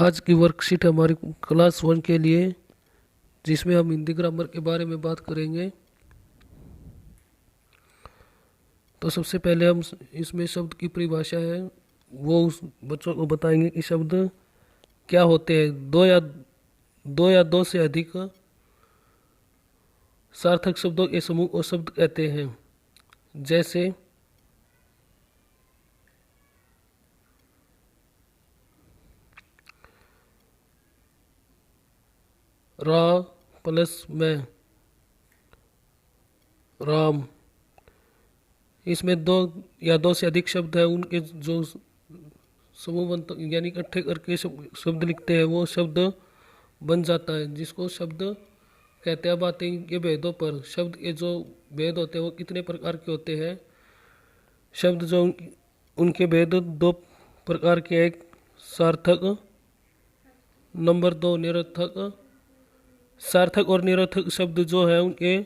आज की वर्कशीट हमारी क्लास 1 के लिए, जिसमें हम हिंदी ग्रामर के बारे में बात करेंगे। तो सबसे पहले हम इसमें शब्द की परिभाषा है वो उस बच्चों को बताएंगे कि शब्द क्या होते हैं। दो से अधिक सार्थक शब्दों के समूह को शब्द कहते हैं। जैसे रा प्लस में राम, इसमें दो या दो से अधिक शब्द है, उनके जो समूह बनते यानी इकट्ठे करके शब्द लिखते हैं वो शब्द बन जाता है, जिसको शब्द कहते हैं। अब आते हैं इनके भेदों पर। शब्द के जो भेद होते हैं वो कितने प्रकार के होते हैं। शब्द जो उनके भेद दो प्रकार के, एक सार्थक, नंबर 2 निरर्थक। सार्थक और निरर्थक शब्द जो है उनके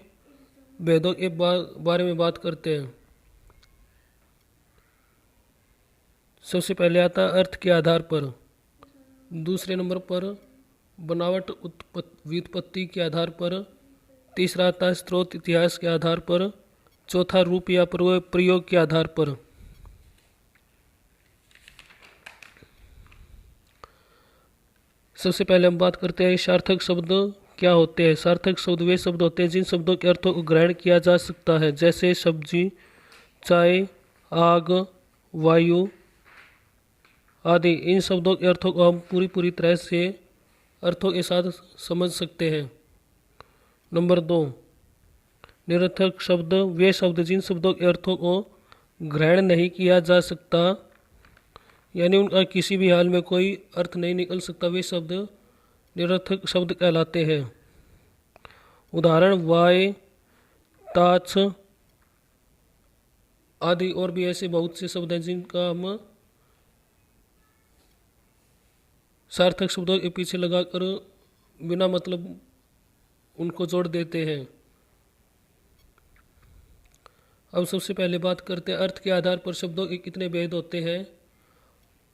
भेदों के बारे में बात करते हैं। सबसे पहले आता है अर्थ के आधार पर, दूसरे नंबर पर बनावट व्युत्पत्ति के आधार पर, तीसरा आता है स्रोत इतिहास के आधार पर, चौथा रूप या प्रयोग के आधार पर। सबसे पहले हम बात करते हैं सार्थक शब्द क्या होते हैं। सार्थक शब्द वे शब्द होते हैं जिन शब्दों के अर्थों को ग्रहण किया जा सकता है, जैसे सब्जी, चाय, आग, वायु आदि। इन शब्दों के अर्थों को हम पूरी तरह से अर्थों के साथ समझ सकते हैं। नंबर 2 निरर्थक शब्द वे शब्द जिन शब्दों के अर्थों को ग्रहण नहीं किया जा सकता, यानी उनका किसी भी हाल में कोई अर्थ नहीं निकल सकता, वे शब्द निरर्थक शब्द कहलाते हैं। उदाहरण वाय, ताछ आदि और भी ऐसे बहुत से शब्द हैं जिनका हम सार्थक शब्दों के पीछे लगाकर बिना मतलब उनको जोड़ देते हैं। अब सबसे पहले बात करते हैं अर्थ के आधार पर शब्दों के कितने भेद होते हैं।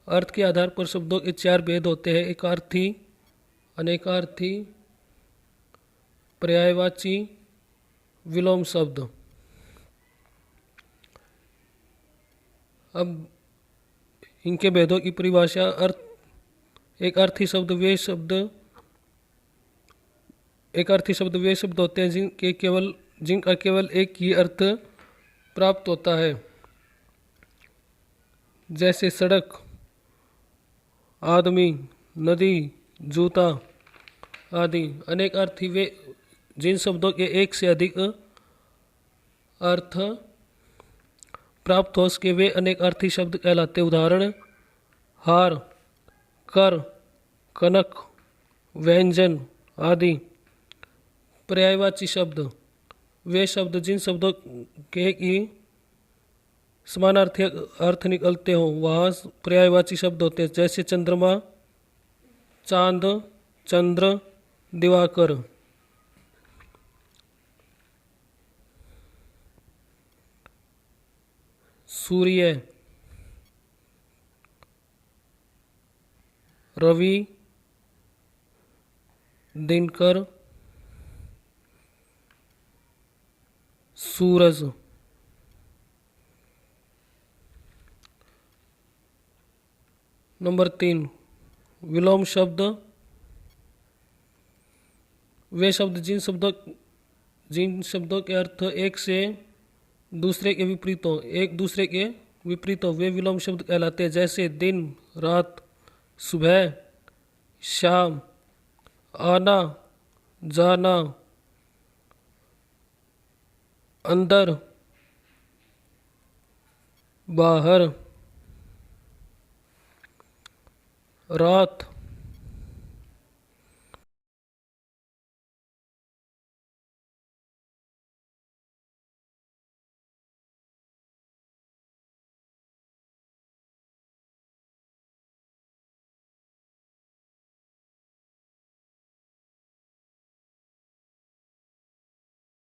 अर्थ के आधार पर शब्दों के 4 भेद होते हैं। एकार्थी, अनेकार्थी, पर्यायवाची, विलोम शब्द। अब इनके भेदों की परिभाषा। अर्थ एक अर्थी शब्द वे शब्द होते हैं जिनका केवल एक ही अर्थ प्राप्त होता है, जैसे सड़क, आदमी, नदी, जूता आदि। अनेक अर्थी वे जिन शब्दों के एक से अधिक अर्थ प्राप्त हो सके वे अनेक अर्थी शब्द कहलाते। उदाहरण हार, कर, कनक, व्यंजन आदि। पर्यायवाची शब्द वे शब्द जिन शब्दों के ही समानार्थी अर्थ निकलते हों वहाँ पर्यायवाची शब्द होते हैं, जैसे चंद्रमा, चांद, चंद्र, दिवाकर। सूर्य, रवि, दिनकर, सूरज। नंबर 3 विलोम शब्द वे शब्द जिन शब्दों के अर्थ एक दूसरे के विपरीत हो वे विलोम शब्द कहलाते हैं, जैसे दिन, रात, सुबह, शाम, आना, जाना, अंदर, बाहर, रात,